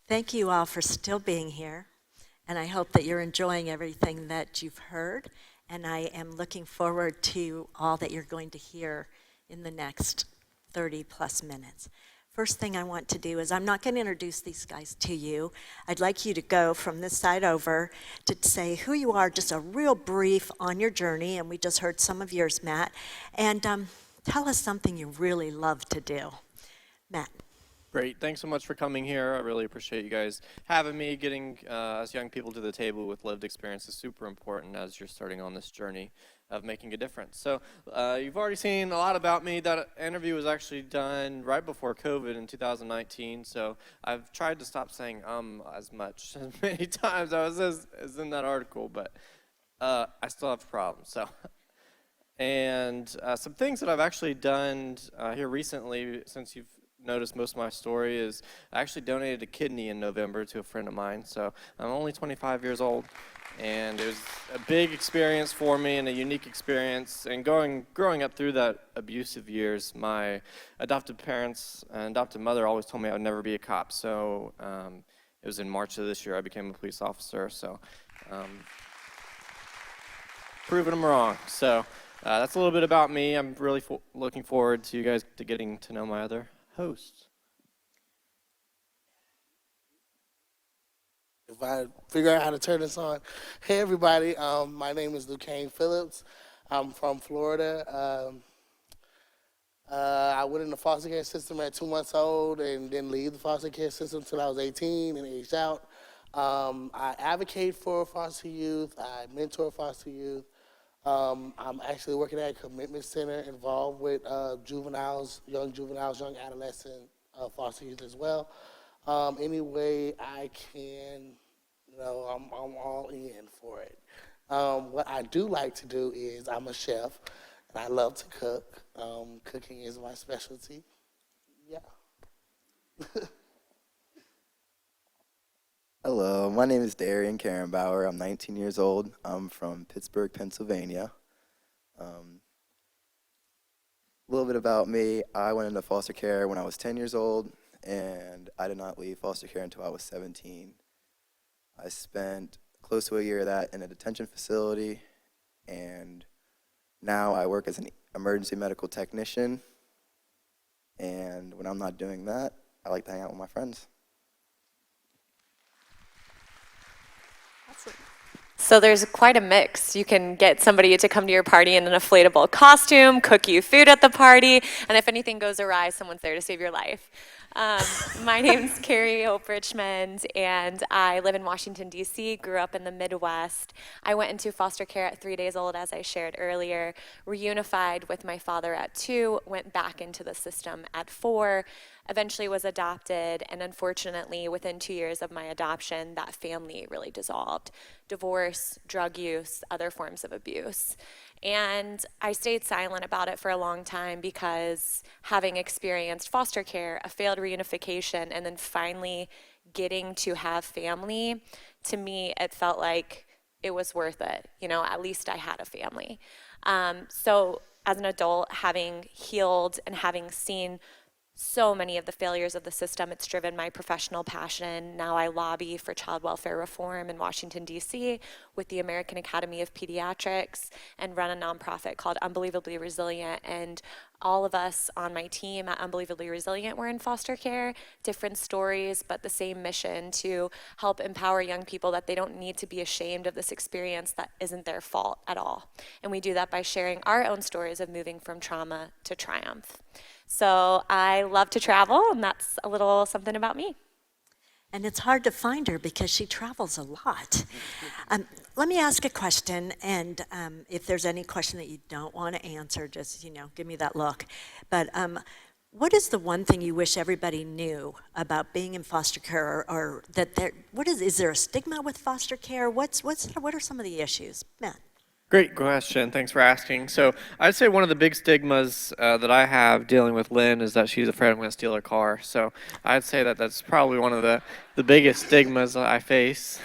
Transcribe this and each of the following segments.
Thank you all for still being here, and I hope that you're enjoying everything that you've heard, and I am looking forward to all that you're going to hear in the next 30 plus minutes. First thing I want to do is I'm not going to introduce these guys to you. I'd like you to go from this side over to say who you are, just a real brief on your journey, and we just heard some of yours, Matt, and tell us something you really love to do. Matt. Great. Thanks so much for coming here. I really appreciate you guys having me. Getting us young people to the table with lived experience is super important as you're starting on this journey of making a difference. So you've already seen a lot about me. That interview was actually done right before COVID in 2019. So I've tried to stop saying as much as many times as in that article, but I still have problems. So. And some things that I've actually done here recently, since you've noticed most of my story, is I actually donated a kidney in November to a friend of mine. So I'm only 25 years old, and it was a big experience for me and a unique experience. And growing up through that abusive years, my adoptive parents and adoptive mother always told me I would never be a cop. So it was in March of this year I became a police officer. So proving them wrong. So that's a little bit about me. I'm really looking forward to you guys getting to know my other hosts. If I figure out how to turn this on. Hey everybody, my name is Lucan Phillips. I'm from Florida. I went in the foster care system at 2 months old and didn't leave the foster care system until I was 18 and aged out. I advocate for foster youth. I mentor foster youth. I'm actually working at a commitment center involved with juveniles, young adolescent foster youth as well. Any way I can, I'm all in for it. What I do like to do is I'm a chef, and I love to cook. Cooking is my specialty. Yeah. Hello, my name is Darien Karenbauer. I'm 19 years old. I'm from Pittsburgh, Pennsylvania. A little bit about me. I went into foster care when I was 10 years old, and I did not leave foster care until I was 17. I spent close to a year of that in a detention facility, and now I work as an emergency medical technician. And when I'm not doing that, I like to hang out with my friends. So there's quite a mix. You can get somebody to come to your party in an inflatable costume, cook you food at the party, and if anything goes awry, someone's there to save your life. My name's Keri, Richmond, and I live in Washington, D.C., grew up in the Midwest. I went into foster care at 3 days old, as I shared earlier, reunified with my father at 2, went back into the system at 4, eventually was adopted, and unfortunately, within 2 years of my adoption, that family really dissolved. Divorce, drug use, other forms of abuse. And I stayed silent about it for a long time because having experienced foster care, a failed reunification, and then finally getting to have family, to me, it felt like it was worth it. At least I had a family. So as an adult, having healed and having seen so many of the failures of the system, it's driven my professional passion. Now I lobby for child welfare reform in Washington, D.C. with the American Academy of Pediatrics and run a nonprofit called Unbelievably Resilient. And all of us on my team at Unbelievably Resilient were in foster care, different stories, but the same mission to help empower young people that they don't need to be ashamed of this experience that isn't their fault at all. And we do that by sharing our own stories of moving from trauma to triumph. So I love to travel, and that's a little something about me. And it's hard to find her because she travels a lot. Let me ask a question, and if there's any question that you don't want to answer, just, give me that look. But what is the one thing you wish everybody knew about being in foster care, or that is there a stigma with foster care? What are some of the issues? Matt. Great question. Thanks for asking. So I'd say one of the big stigmas that I have dealing with Lynn is that she's afraid I'm going to steal her car. So I'd say that that's probably one of the biggest stigmas I face.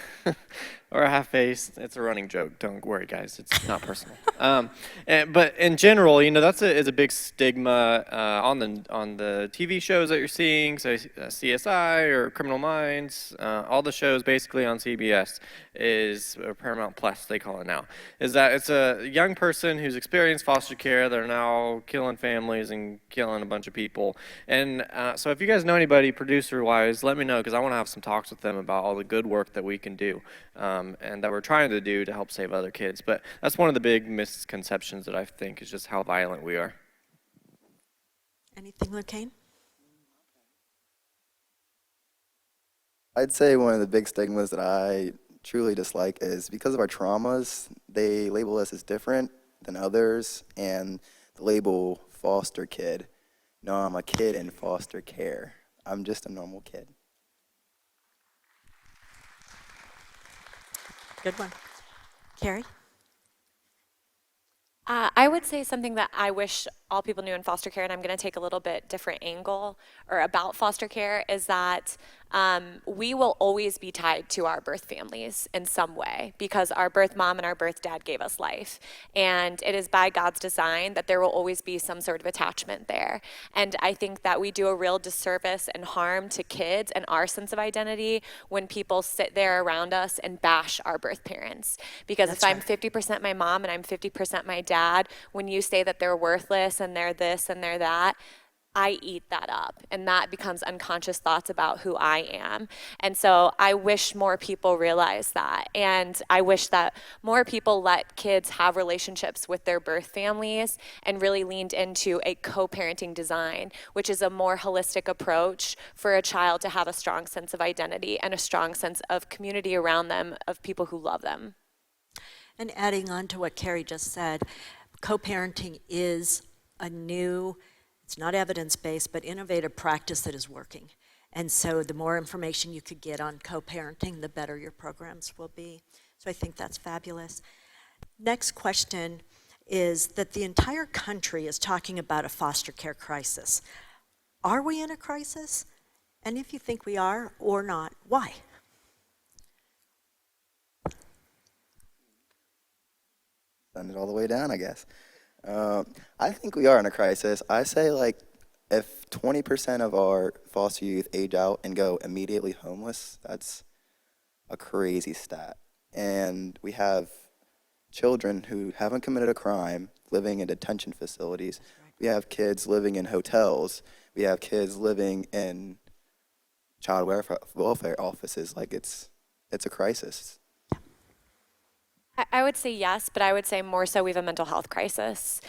or a half-faced. It's a running joke. Don't worry, guys. It's not personal. But in general, that's is a big stigma on the TV shows that you're seeing, so CSI or Criminal Minds, all the shows basically on CBS is or Paramount Plus, they call it now. Is that it's a young person who's experienced foster care. They're now killing families and killing a bunch of people. And so if you guys know anybody producer-wise, let me know, because I want to have some talks with them about all the good work that we can do and that we're trying to do to help save other kids. But that's one of the big misconceptions that I think is just how violent we are. Anything, Lucan? I'd say one of the big stigmas that I truly dislike is because of our traumas, they label us as different than others, and the label foster kid. No, I'm a kid in foster care. I'm just a normal kid. Good one. Keri? I would say something that I wish all people knew in foster care, and I'm going to take a little bit different angle or about foster care, is that we will always be tied to our birth families in some way because our birth mom and our birth dad gave us life. And it is by God's design that there will always be some sort of attachment there. And I think that we do a real disservice and harm to kids and our sense of identity when people sit there around us and bash our birth parents. Because That's if I'm right. 50% my mom and I'm 50% my dad, when you say that they're worthless and they're this and they're that, I eat that up, and that becomes unconscious thoughts about who I am. And so I wish more people realize that, and I wish that more people let kids have relationships with their birth families and really leaned into a co-parenting design, which is a more holistic approach for a child to have a strong sense of identity and a strong sense of community around them, of people who love them. And adding on to what Keri just said, co-parenting is a new, it's not evidence-based, but innovative practice that is working. And so the more information you could get on co-parenting, the better your programs will be. So I think that's fabulous. Next question is that the entire country is talking about a foster care crisis. Are we in a crisis? And if you think we are or not, why? Send it all the way down, I guess. I think we are in a crisis. I say, like, if 20% of our foster youth age out and go immediately homeless, that's a crazy stat. And we have children who haven't committed a crime living in detention facilities. We have kids living in hotels. We have kids living in child welfare offices. Like, it's a crisis. I would say yes, but I would say more so we have a mental health crisis.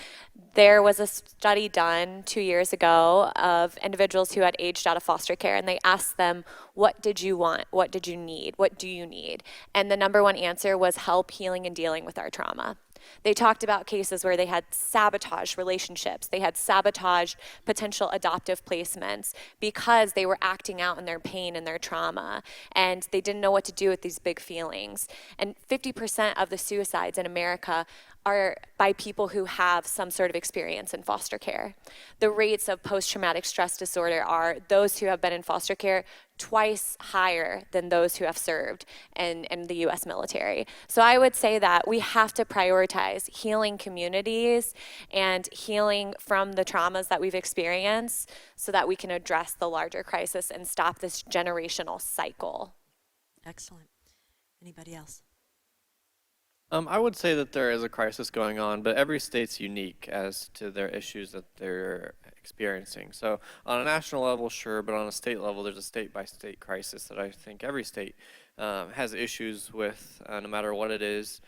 There was a study done 2 years ago of individuals who had aged out of foster care, and they asked them, what did you want? What did you need? What do you need? And the number one answer was help healing and dealing with our trauma. They talked about cases where they had sabotaged relationships. They had sabotaged potential adoptive placements because they were acting out in their pain and their trauma, and they didn't know what to do with these big feelings. And 50% of the suicides in America are by people who have some sort of experience in foster care. The rates of post-traumatic stress disorder are those who have been in foster care twice higher than those who have served in the US military. So I would say that we have to prioritize healing communities and healing from the traumas that we've experienced so that we can address the larger crisis and stop this generational cycle. Excellent. Anybody else? I would say that there is a crisis going on, but every state's unique as to their issues that they're experiencing. So on a national level, sure, but on a state level, there's a state-by-state crisis that I think every state has issues with, no matter what it is.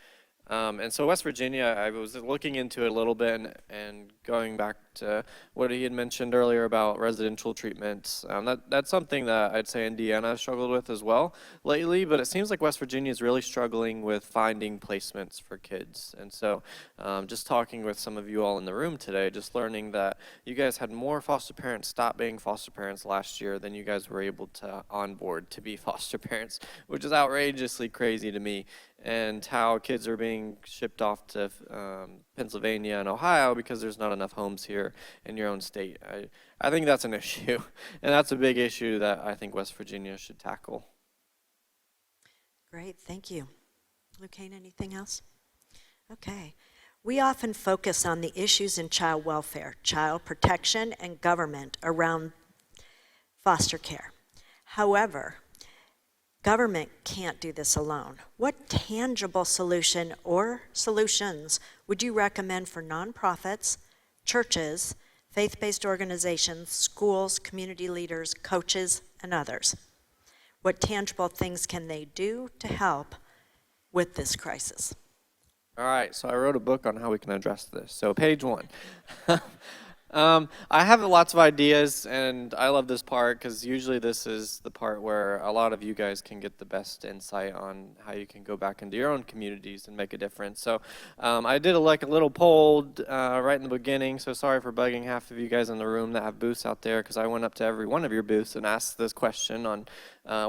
And so West Virginia, I was looking into it a little bit and going back to what he had mentioned earlier about residential treatments. That's something that I'd say Indiana has struggled with as well lately, but it seems like West Virginia is really struggling with finding placements for kids. And so just talking with some of you all in the room today, just learning that you guys had more foster parents stop being foster parents last year than you guys were able to onboard to be foster parents, which is outrageously crazy to me. And how kids are being shipped off to Pennsylvania and Ohio because there's not enough homes here in your own state. I think that's an issue, and that's a big issue that I think West Virginia should tackle. Great, thank you. Lucan, anything else? Okay. We often focus on the issues in child welfare, child protection, and government around foster care. However, government can't do this alone. What tangible solution or solutions would you recommend for nonprofits, churches, faith-based organizations, schools, community leaders, coaches, and others? What tangible things can they do to help with this crisis? All right, so I wrote a book on how we can address this. So page 1. I have lots of ideas, and I love this part because usually this is the part where a lot of you guys can get the best insight on how you can go back into your own communities and make a difference. So I did a little poll right in the beginning, so sorry for bugging half of you guys in the room that have booths out there, because I went up to every one of your booths and asked this question on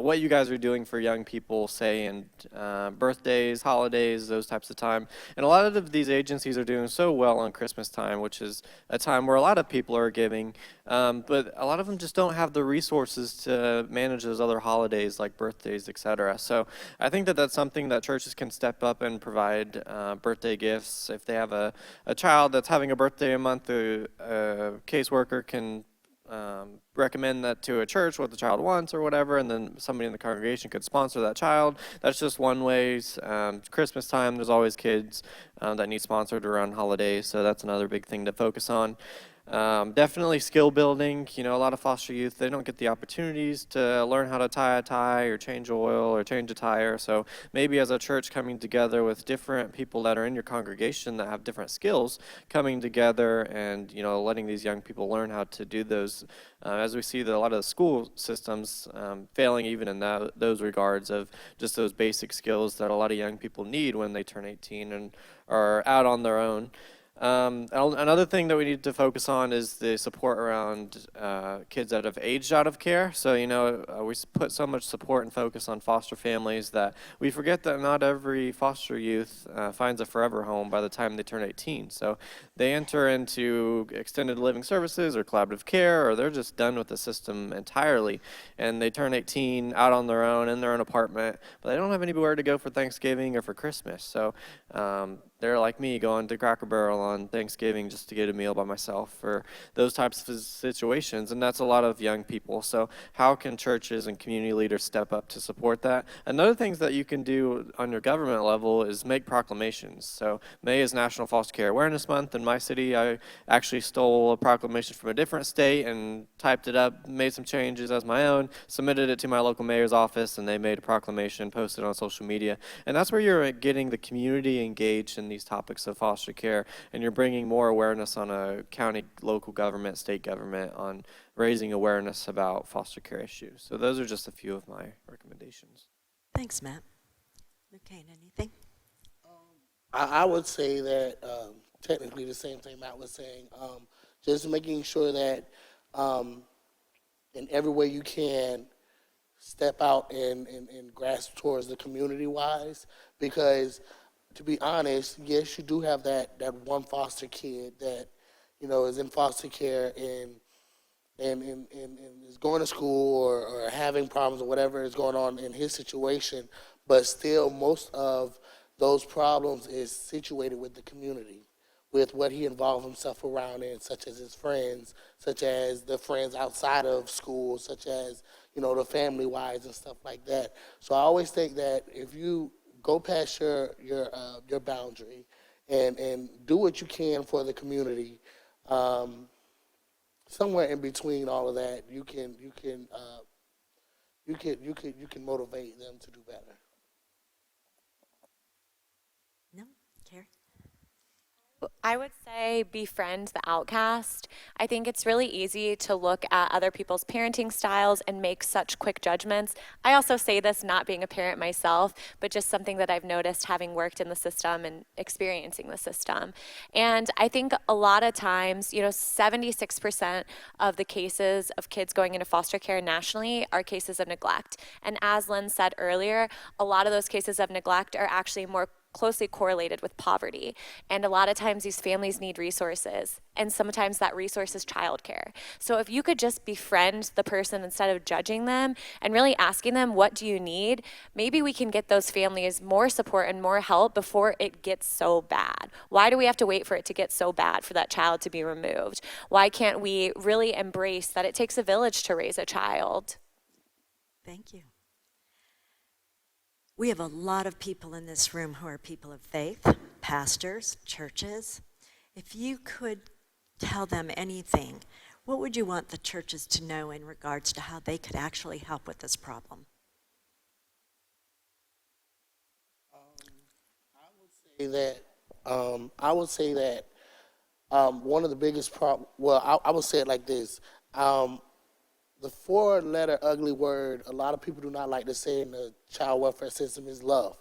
what you guys are doing for young people, say in birthdays, holidays, those types of time. And a lot of these agencies are doing so well on Christmas time, which is a time where a lot of people are giving, but a lot of them just don't have the resources to manage those other holidays like birthdays, etc. So I think that that's something that churches can step up and provide birthday gifts. If they have a child that's having a birthday a month, a caseworker can recommend that to a church what the child wants or whatever, and then somebody in the congregation could sponsor that child. That's just one way. Christmas time, there's always kids that need sponsored around holidays, so that's another big thing to focus on. Definitely skill building. You know, a lot of foster youth, they don't get the opportunities to learn how to tie a tie or change oil or change a tire. So maybe as a church coming together with different people that are in your congregation that have different skills, coming together and, you know, letting these young people learn how to do those. As we see that a lot of the school systems failing even in those regards of just those basic skills that a lot of young people need when they turn 18 and are out on their own. Another thing that we need to focus on is the support around kids that have aged out of care. So, you know, we put so much support and focus on foster families that we forget that not every foster youth finds a forever home by the time they turn 18. So they enter into extended living services or collaborative care, or they're just done with the system entirely. And they turn 18 out on their own in their own apartment, but they don't have anywhere to go for Thanksgiving or for Christmas. So they're like me, going to Cracker Barrel on Thanksgiving just to get a meal by myself, for those types of situations, and that's a lot of young people. So how can churches and community leaders step up to support that? Another thing that you can do on your government level is make proclamations. So May is National Foster Care Awareness Month. In my city, I actually stole a proclamation from a different state and typed it up, made some changes as my own, submitted it to my local mayor's office, and they made a proclamation, posted on social media. And that's where you're getting the community engaged in these topics of foster care, and you're bringing more awareness on a county, local government, state government on raising awareness about foster care issues. So those are just a few of my recommendations. Thanks, Matt. Lucan, anything? I would say that technically the same thing Matt was saying, just making sure that in every way you can, step out and grasp towards the community-wise, because to be honest, yes, you do have that one foster kid that, you know, is in foster care and is going to school or having problems or whatever is going on in his situation, but still most of those problems is situated with the community, with what he involved himself around in, such as his friends, such as the friends outside of school, such as, you know, the family-wise and stuff like that. So I always think that if you go past your boundary and do what you can for the community, somewhere in between all of that, you can motivate them to do better. No? Keri? I would say befriend the outcast. I think it's really easy to look at other people's parenting styles and make such quick judgments. I also say this not being a parent myself, but just something that I've noticed having worked in the system and experiencing the system. And I think a lot of times, you know, 76% of the cases of kids going into foster care nationally are cases of neglect. And as Lynn said earlier, a lot of those cases of neglect are actually more closely correlated with poverty. And a lot of times these families need resources, and sometimes that resource is childcare. So if you could just befriend the person instead of judging them and really asking them, what do you need? Maybe we can get those families more support and more help before it gets so bad. Why do we have to wait for it to get so bad for that child to be removed? Why can't we really embrace that it takes a village to raise a child? Thank you. We have a lot of people in this room who are people of faith, pastors, churches. If you could tell them anything, what would you want the churches to know in regards to how they could actually help with this problem? I would say that one of the biggest problems, well, I would say it like this. The four-letter ugly word a lot of people do not like to say in the child welfare system is love.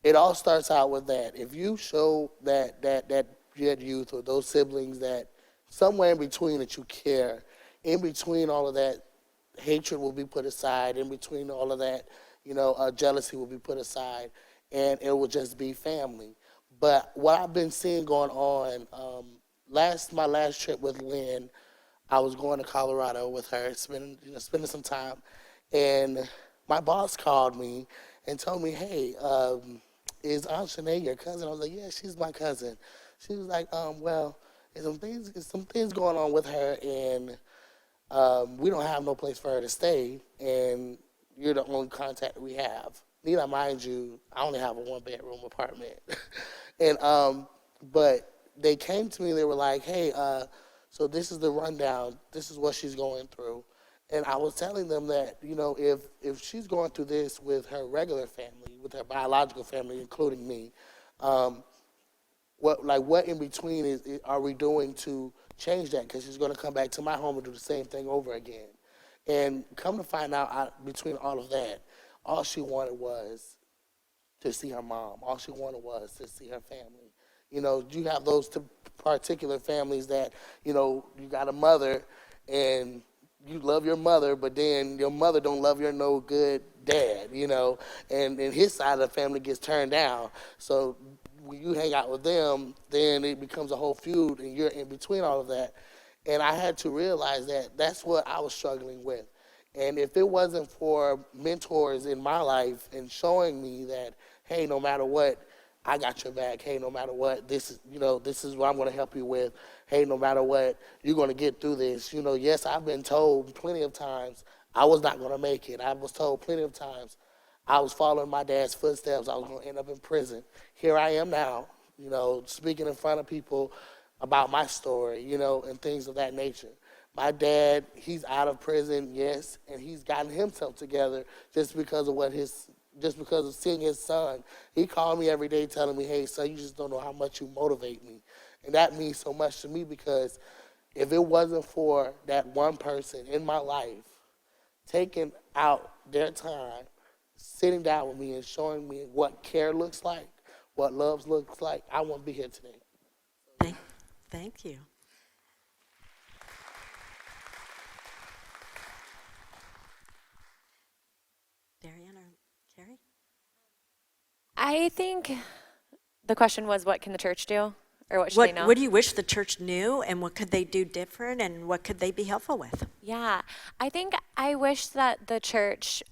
It all starts out with that. If you show that youth or those siblings that somewhere in between that you care, in between all of that, hatred will be put aside. In between all of that, jealousy will be put aside, and it will just be family. But what I've been seeing going on, my last trip with Lynn, I was going to Colorado with her, spending some time, and my boss called me and told me, "Hey, is Aunt Shanae your cousin?" I was like, "Yeah, she's my cousin." She was like, "Well, there's some things going on with her, and we don't have no place for her to stay, and you're the only contact we have." Need I mind you, I only have a one-bedroom apartment, and but they came to me. They were like, "Hey, so this is the rundown. This is what she's going through." And I was telling them that, if she's going through this with her regular family, with her biological family, including me, what in between are we doing to change that? Because she's going to come back to my home and do the same thing over again. And come to find out, between all of that, all she wanted was to see her mom. All she wanted was to see her family. You have those particular families that, you got a mother and you love your mother, but then your mother don't love your no good dad, and his side of the family gets turned down. So when you hang out with them, then it becomes a whole feud, and you're in between all of that. And I had to realize that that's what I was struggling with. And if it wasn't for mentors in my life and showing me that, hey, no matter what, I got your back. Hey, no matter what, this is what I'm going to help you with. Hey, no matter what, you're going to get through this. Yes, I've been told plenty of times I was not going to make it. I was told plenty of times I was following my dad's footsteps. I was going to end up in prison. Here I am now, speaking in front of people about my story, and things of that nature. My dad, he's out of prison, yes, and he's gotten himself together just because of seeing his son. He called me every day telling me, "Hey, son, you just don't know how much you motivate me." And that means so much to me, because if it wasn't for that one person in my life taking out their time, sitting down with me and showing me what care looks like, what love looks like, I wouldn't be here today. Thank you. Darien or Keri? I think the question was, what can the church do? Or what should they know? What do you wish the church knew, and what could they do different, and what could they be helpful with? Yeah, I think I wish that the church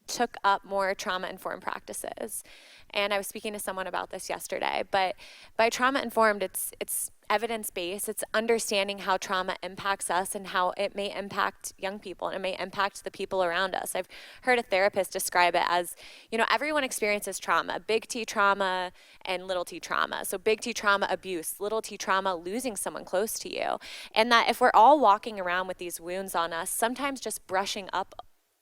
took up more trauma-informed practices. And I was speaking to someone about this yesterday, but by trauma-informed, it's evidence-based. It's understanding how trauma impacts us and how it may impact young people, and it may impact the people around us. I've heard a therapist describe it as, everyone experiences trauma, big T trauma and little t trauma. So big T trauma, abuse, little t trauma, losing someone close to you. And that if we're all walking around with these wounds on us, sometimes just brushing up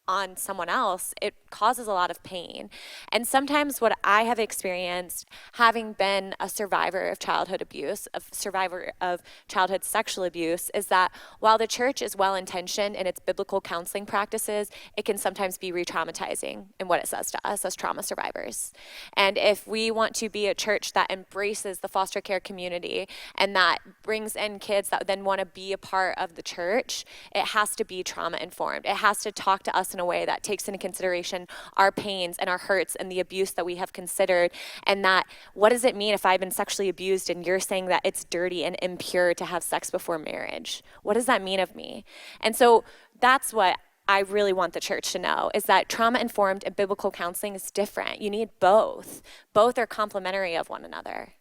on someone else, it causes a lot of pain. And sometimes what I have experienced, having been a survivor of childhood abuse, a survivor of childhood sexual abuse, is that while the church is well-intentioned in its biblical counseling practices, it can sometimes be re-traumatizing in what it says to us as trauma survivors. And if we want to be a church that embraces the foster care community and that brings in kids that then want to be a part of the church, it has to be trauma-informed. It has to talk to us in a way that takes into consideration our pains and our hurts and the abuse that we have considered. And that, what does it mean if I've been sexually abused and you're saying that it's dirty and impure to have sex before marriage? What does that mean of me? And so that's what I really want the church to know, is that trauma-informed and biblical counseling is different. You need both. Both are complementary of one another.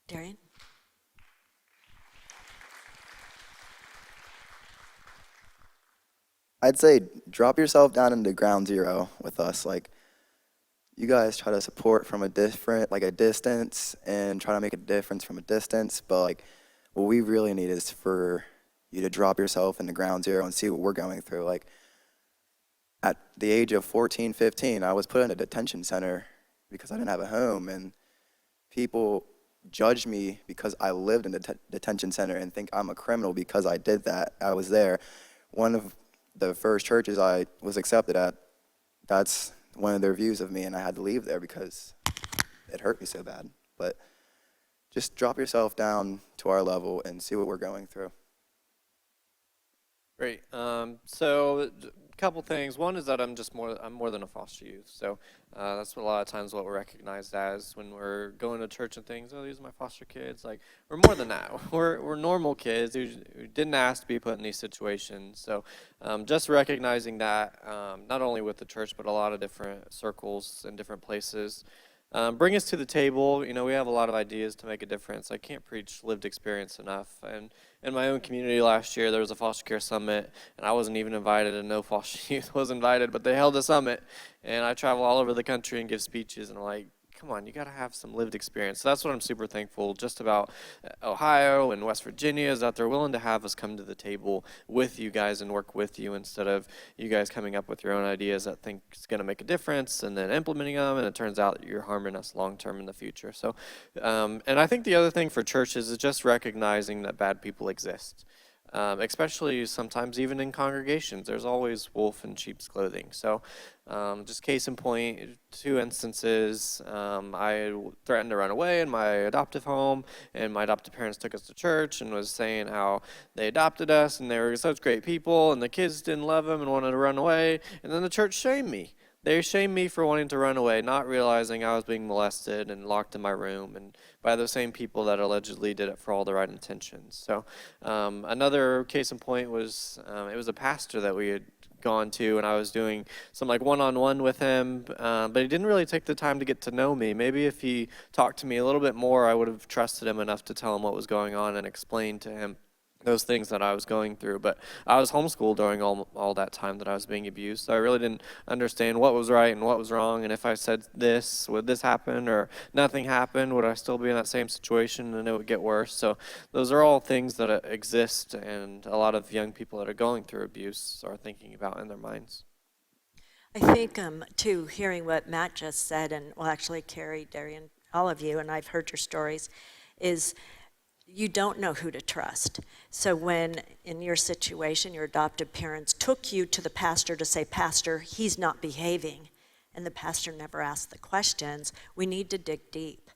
Darien? I'd say drop yourself down into ground zero with us. Like, you guys try to support from a distance and try to make a difference from a distance, but like, what we really need is for you to drop yourself into ground zero and see what we're going through. Like, at the age of 14, 15, I was put in a detention center because I didn't have a home, and people judge me because I lived in the detention center and think I'm a criminal because I did that. I was there. One of the first churches I was accepted at, that's one of their views of me, and I had to leave there because it hurt me so bad. But just drop yourself down to our level and see what we're going through. Great. So a couple things. One is that I'm more than a foster youth. So that's what a lot of times what we're recognized as when we're going to church and things. Oh, these are my foster kids. Like, we're more than that. We're normal kids who didn't ask to be put in these situations. So just recognizing that, not only with the church, but a lot of different circles and different places. Bring us to the table. You know, we have a lot of ideas to make a difference. I can't preach lived experience enough. And in my own community last year, there was a foster care summit, and I wasn't even invited, and no foster youth was invited, but they held a summit. And I travel all over the country and give speeches, and I'm like, come on, you got to have some lived experience. So that's what I'm super thankful just about Ohio and West Virginia, is that they're willing to have us come to the table with you guys and work with you, instead of you guys coming up with your own ideas that think it's going to make a difference and then implementing them, and it turns out that you're harming us long term in the future. So, and I think the other thing for churches is just recognizing that bad people exist. Especially sometimes even in congregations, there's always wolf in sheep's clothing. So just case in point, 2 instances, I threatened to run away in my adoptive home, and my adoptive parents took us to church and was saying how they adopted us and they were such great people, and the kids didn't love them and wanted to run away, and then the church shamed me. They shamed me for wanting to run away, not realizing I was being molested and locked in my room, and by those same people that allegedly did it for all the right intentions. So another case in point was, it was a pastor that we had gone to, and I was doing some like one-on-one with him, but he didn't really take the time to get to know me. Maybe if he talked to me a little bit more, I would have trusted him enough to tell him what was going on and explain to him those things that I was going through. But I was homeschooled during all that time that I was being abused, so I really didn't understand what was right and what was wrong, and if I said this, would this happen, or nothing happened, would I still be in that same situation and it would get worse? So those are all things that exist, and a lot of young people that are going through abuse are thinking about in their minds. I think, too, hearing what Matt just said, and well, actually, Keri, Darien, all of you, and I've heard your stories, is you don't know who to trust. So when, in your situation, your adoptive parents took you to the pastor to say, Pastor, he's not behaving, and the pastor never asked the questions, we need to dig deep.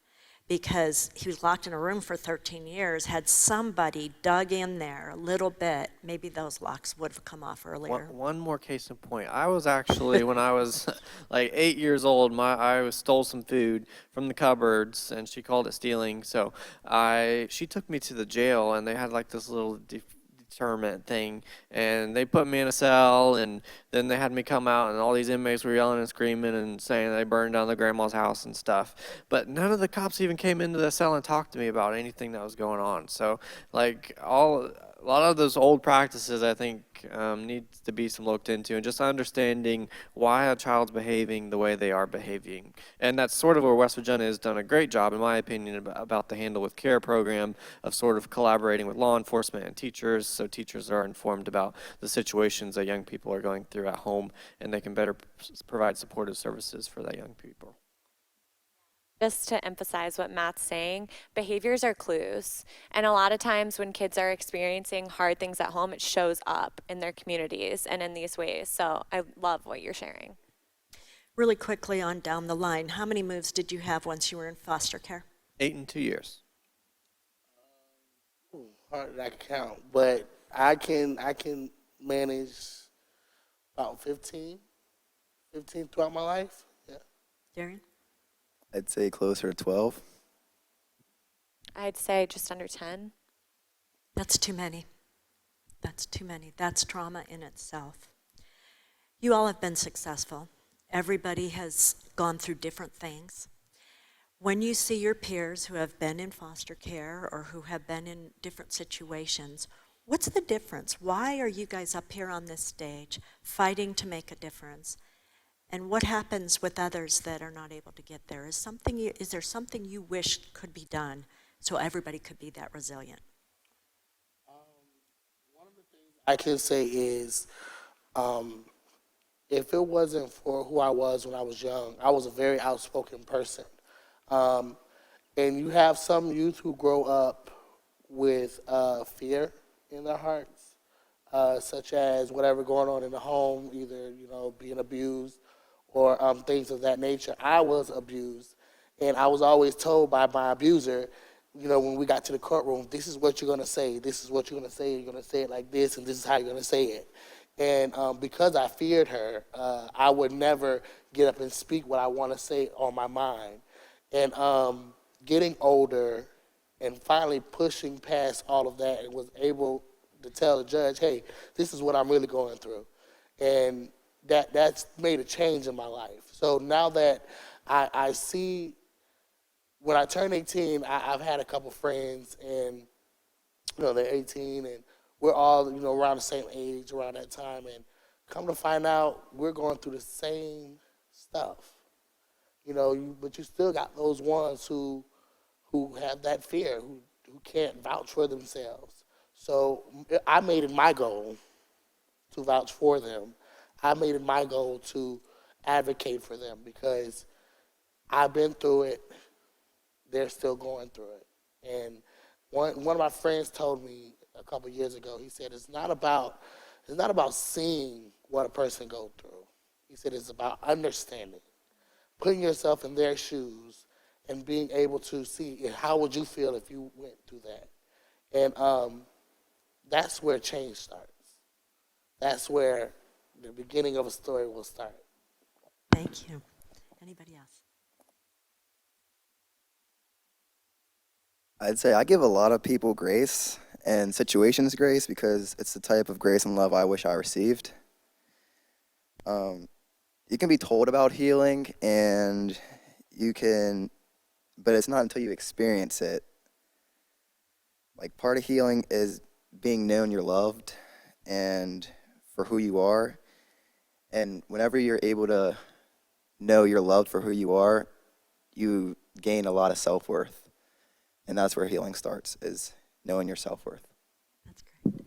Because he was locked in a room for 13 years, had somebody dug in there a little bit, maybe those locks would have come off earlier. One more case in point. I was actually, when I was like 8 years old, I stole some food from the cupboards, and she called it stealing. So she took me to the jail, and they had like this little deterrent thing, and they put me in a cell, and then they had me come out, and all these inmates were yelling and screaming and saying they burned down the grandma's house and stuff. But none of the cops even came into the cell and talked to me about anything that was going on. So like a lot of those old practices, I think, needs to be some looked into, and just understanding why a child's behaving the way they are behaving. And that's sort of where West Virginia has done a great job, in my opinion, about the Handle with Care program, of sort of collaborating with law enforcement and teachers, so teachers are informed about the situations that young people are going through at home, and they can better provide supportive services for that young people. Just to emphasize what Matt's saying, behaviors are clues. And a lot of times when kids are experiencing hard things at home, it shows up in their communities and in these ways. So I love what you're sharing. Really quickly on down the line, how many moves did you have once you were in foster care? 8 and 2 years. Hard to count, but I can manage about 15 throughout my life. Yeah. Darien? I'd say closer to 12. I'd say just under 10. That's too many. That's too many. That's trauma in itself. You all have been successful. Everybody has gone through different things. When you see your peers who have been in foster care or who have been in different situations, what's the difference? Why are you guys up here on this stage fighting to make a difference? And what happens with others that are not able to get there? Is there something you wish could be done so everybody could be that resilient? I can say is, if it wasn't for who I was when I was young, I was a very outspoken person. And you have some youth who grow up with fear in their hearts, such as whatever going on in the home, either being abused or things of that nature. I was abused, and I was always told by my abuser, when we got to the courtroom, this is what you're going to say, this is what you're going to say, you're going to say it like this, and this is how you're going to say it. And because I feared her, I would never get up and speak what I want to say on my mind. And getting older and finally pushing past all of that and was able to tell the judge, hey, this is what I'm really going through. And that's made a change in my life. So now that I see, when I turned 18, I've had a couple friends, and they're 18, and we're all around the same age around that time, and come to find out we're going through the same stuff. But you still got those ones who have that fear, who can't vouch for themselves. So I made it my goal to vouch for them. I made it my goal to advocate for them, because I've been through it. They're still going through it. And one of my friends told me a couple of years ago, he said, it's not about seeing what a person goes through. He said it's about understanding, putting yourself in their shoes and being able to see how would you feel if you went through that. And that's where change starts. That's where the beginning of a story will start. Thank you. Anybody else? I'd say I give a lot of people grace and situations grace, because it's the type of grace and love I wish I received. You can be told about healing, and but it's not until you experience it. Like, part of healing is being known you're loved and for who you are. And whenever you're able to know you're loved for who you are, you gain a lot of self-worth. And that's where healing starts, is knowing your self-worth. That's great.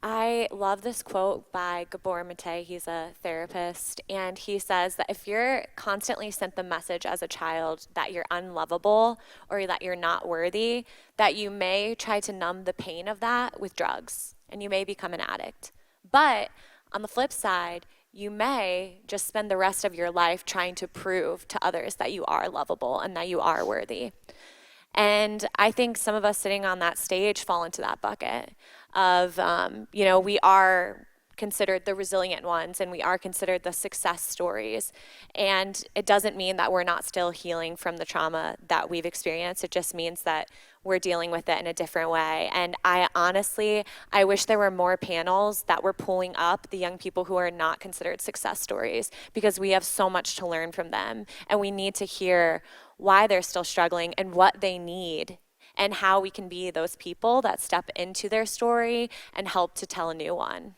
I love this quote by Gabor Mate. He's a therapist, and he says that if you're constantly sent the message as a child that you're unlovable or that you're not worthy, that you may try to numb the pain of that with drugs, and you may become an addict. But on the flip side, you may just spend the rest of your life trying to prove to others that you are lovable and that you are worthy. And I think some of us sitting on that stage fall into that bucket of, we are considered the resilient ones, and we are considered the success stories. And it doesn't mean that we're not still healing from the trauma that we've experienced. It just means that we're dealing with it in a different way. And I wish there were more panels that were pulling up the young people who are not considered success stories, because we have so much to learn from them. And we need to hear why they're still struggling and what they need, and how we can be those people that step into their story and help to tell a new one.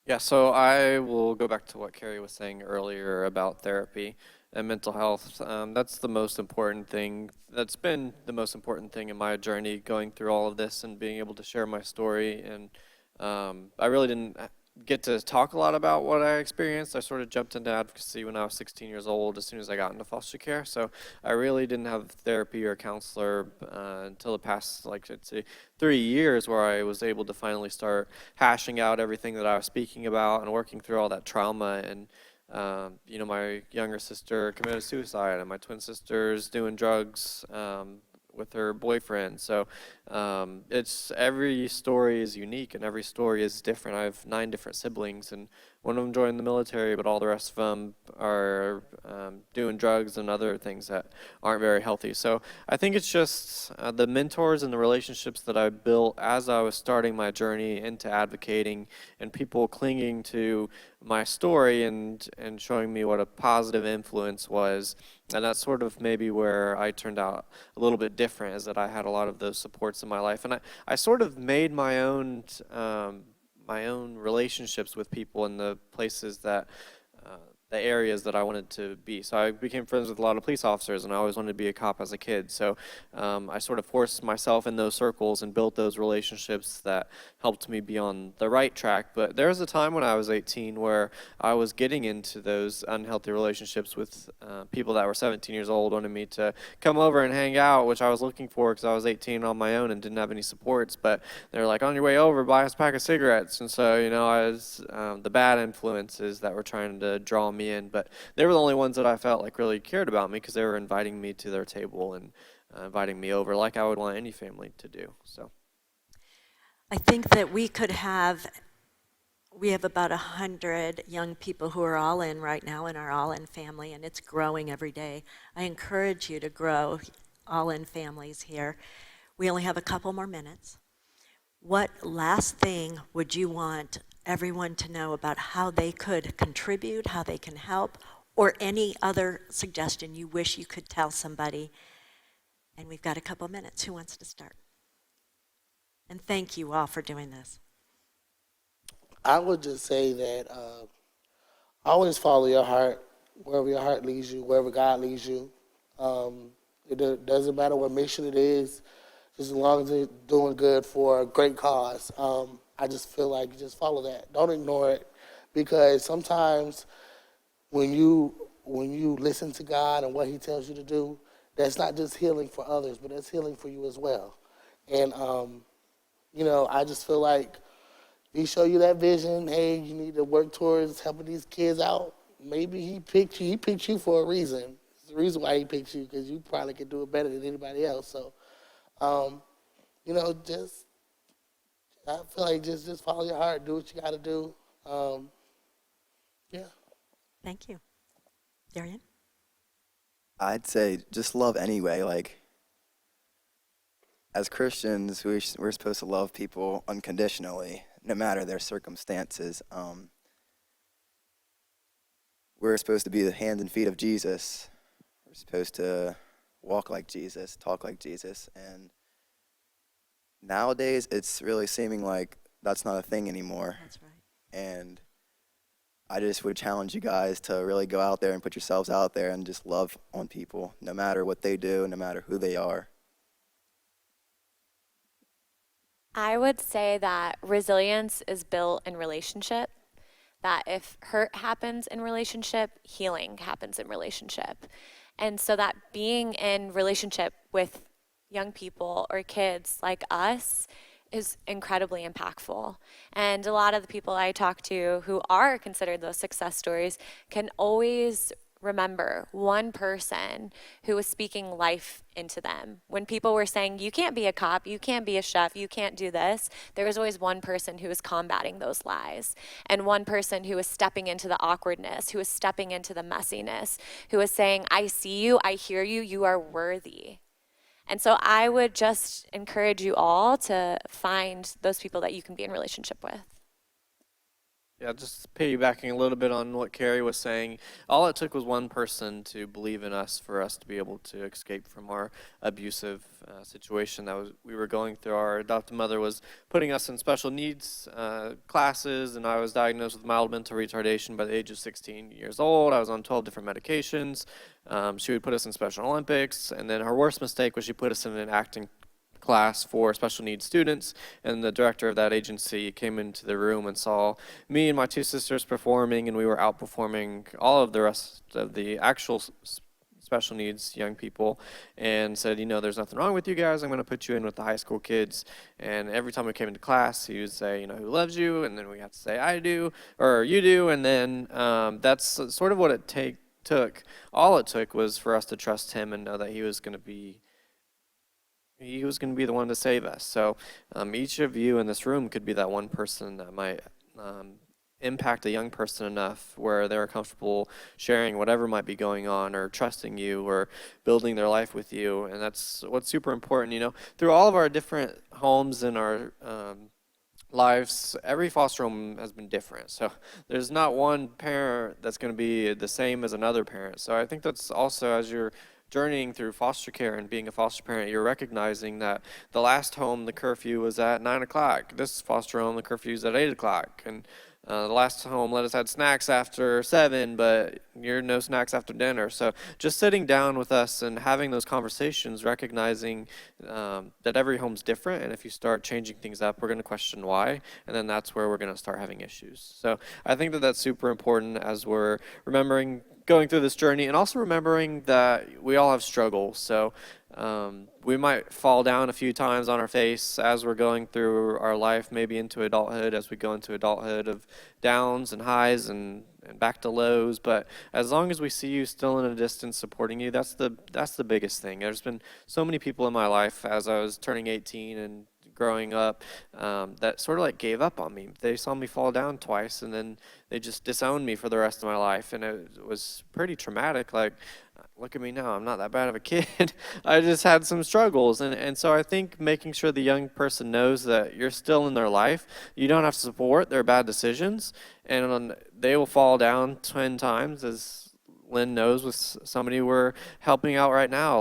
Yeah, so I will go back to what Keri was saying earlier about therapy and mental health. That's the most important thing. That's been the most important thing in my journey, going through all of this and being able to share my story. And I really didn't get to talk a lot about what I experienced. I sort of jumped into advocacy when I was 16 years old, as soon as I got into foster care. So I really didn't have therapy or a counselor until the past, I'd say 3 years, where I was able to finally start hashing out everything that I was speaking about and working through all that trauma. And my younger sister committed suicide, and my twin sister's doing drugs with her boyfriend. So it's every story is unique and every story is different. I have 9 different siblings, and one of them joined the military, but all the rest of them are doing drugs and other things that aren't very healthy. So I think it's just the mentors and the relationships that I built as I was starting my journey into advocating, and people clinging to my story and showing me what a positive influence was. And that's sort of maybe where I turned out a little bit different, is that I had a lot of those supports in my life. And I sort of made my own relationships with people in the places that the areas that I wanted to be. So I became friends with a lot of police officers, and I always wanted to be a cop as a kid. So I sort of forced myself in those circles and built those relationships that helped me be on the right track. But there was a time when I was 18 where I was getting into those unhealthy relationships with people that were 17 years old, wanted me to come over and hang out, which I was looking for because I was 18 on my own and didn't have any supports. But they're like, on your way over, buy us a pack of cigarettes. And so, I was the bad influences that were trying to draw me in, but they were the only ones that I felt like really cared about me, because they were inviting me to their table and inviting me over like I would want any family to do. So I think that we have about 100 young people who are all in right now in our all in family, and it's growing every day. I encourage you to grow all in families here. We only have a couple more minutes. What last thing would you want everyone to know about how they could contribute, how they can help, or any other suggestion you wish you could tell somebody? And we've got a couple minutes. Who wants to start? And thank you all for doing this. I would just say that always follow your heart, wherever your heart leads you, wherever God leads you. It doesn't matter what mission it is, just as long as it's doing good for a great cause. I just feel like just follow that. Don't ignore it, because sometimes when you listen to God and what He tells you to do, that's not just healing for others, but that's healing for you as well. And I just feel like He show you that vision. Hey, you need to work towards helping these kids out. Maybe He picked you. He picked you for a reason. It's the reason why He picked you, because you probably could do it better than anybody else. So, I feel like just follow your heart. Do what you got to do. Yeah. Thank you. Darien? I'd say just love anyway. Like, as Christians, we're supposed to love people unconditionally, no matter their circumstances. We're supposed to be the hands and feet of Jesus. We're supposed to walk like Jesus, talk like Jesus. And nowadays, it's really seeming like that's not a thing anymore. That's right. And I just would challenge you guys to really go out there and put yourselves out there and just love on people, no matter what they do, no matter who they are. I would say that resilience is built in relationship, that if hurt happens in relationship, healing happens in relationship. And so that being in relationship with young people or kids like us is incredibly impactful. And a lot of the people I talk to who are considered those success stories can always remember one person who was speaking life into them. When people were saying, you can't be a cop, you can't be a chef, you can't do this, there was always one person who was combating those lies. And one person who was stepping into the awkwardness, who was stepping into the messiness, who was saying, I see you, I hear you, you are worthy. And so I would just encourage you all to find those people that you can be in relationship with. Yeah, just piggybacking a little bit on what Keri was saying, all it took was one person to believe in us for us to be able to escape from our abusive situation that we were going through. Our adoptive mother was putting us in special needs classes, and I was diagnosed with mild mental retardation by the age of 16 years old. I was on 12 different medications. She would put us in Special Olympics, and then her worst mistake was she put us in an acting class for special needs students, and the director of that agency came into the room and saw me and my 2 sisters performing, and we were outperforming all of the rest of the actual special needs young people, and said, there's nothing wrong with you guys, I'm going to put you in with the high school kids. And every time we came into class, he would say, who loves you, and then we have to say, I do, or you do, and then that's sort of what it took. All it took was for us to trust him and know that he was going to be he was going to be the one to save us. So each of you in this room could be that one person that might impact a young person enough where they're comfortable sharing whatever might be going on, or trusting you, or building their life with you. And that's what's super important. You know, through all of our different homes and our lives, every foster home has been different. So there's not one parent that's going to be the same as another parent. So I think that's also, as you're journeying through foster care and being a foster parent, you're recognizing that the last home, the curfew was at 9 o'clock. This foster home, the curfew is at 8 o'clock. And the last home let us had snacks after 7, but you're no snacks after dinner. So just sitting down with us and having those conversations, recognizing that every home's different, and if you start changing things up, we're going to question why, and then that's where we're going to start having issues. So I think that that's super important as we're remembering going through this journey, and also remembering that we all have struggles. So we might fall down a few times on our face as we're going through our life, maybe into adulthood, as we go into adulthood, of downs and highs and back to lows. But as long as we see you still in a distance supporting you, that's the biggest thing. There's been so many people in my life as I was turning 18 and growing up that sort of like gave up on me. They saw me fall down twice, and then they just disowned me for the rest of my life. And it was pretty traumatic. Like, look at me now, I'm not that bad of a kid. I just had some struggles. And so I think making sure the young person knows that you're still in their life, you don't have to support their bad decisions, and they will fall down 10 times, as Lynn knows with somebody we're helping out right now,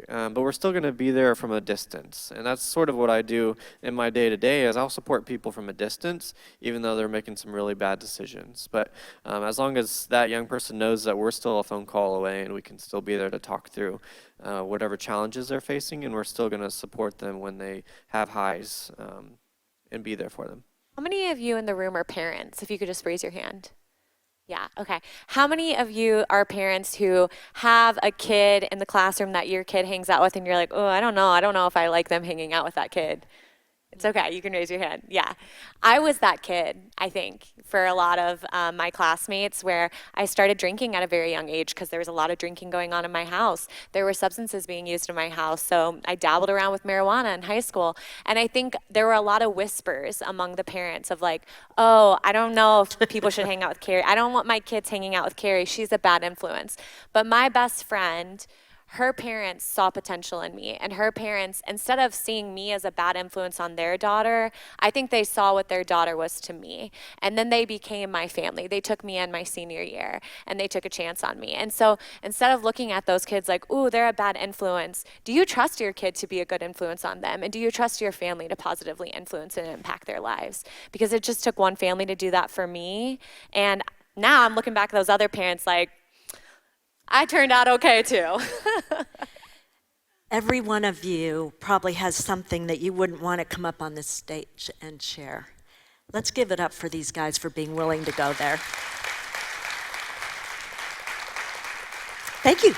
but we're still going to be there from a distance. And that's sort of what I do in my day-to-day, is I'll support people from a distance, even though they're making some really bad decisions. But as long as that young person knows that we're still a phone call away, and we can still be there to talk through whatever challenges they're facing, and we're still going to support them when they have highs, and be there for them. How many of you in the room are parents? If you could just raise your hand. Yeah, okay. How many of you are parents who have a kid in the classroom that your kid hangs out with, and you're like, oh, I don't know if I like them hanging out with that kid? It's okay, you can raise your hand. Yeah, I was that kid, I think, for a lot of my classmates, where I started drinking at a very young age because there was a lot of drinking going on in my house. There were substances being used in my house, so I dabbled around with marijuana in high school. And I think there were a lot of whispers among the parents of like, oh, I don't know if people should hang out with Keri. I don't want my kids hanging out with Keri. She's a bad influence. But my best friend, her parents saw potential in me, and her parents, instead of seeing me as a bad influence on their daughter, I think they saw what their daughter was to me. And then they became my family. They took me in my senior year, and they took a chance on me. And so instead of looking at those kids like, ooh, they're a bad influence, do you trust your kid to be a good influence on them? And do you trust your family to positively influence and impact their lives? Because it just took one family to do that for me. And now I'm looking back at those other parents like, I turned out okay too. Every one of you probably has something that you wouldn't want to come up on this stage and share. Let's give it up for these guys for being willing to go there. Thank you.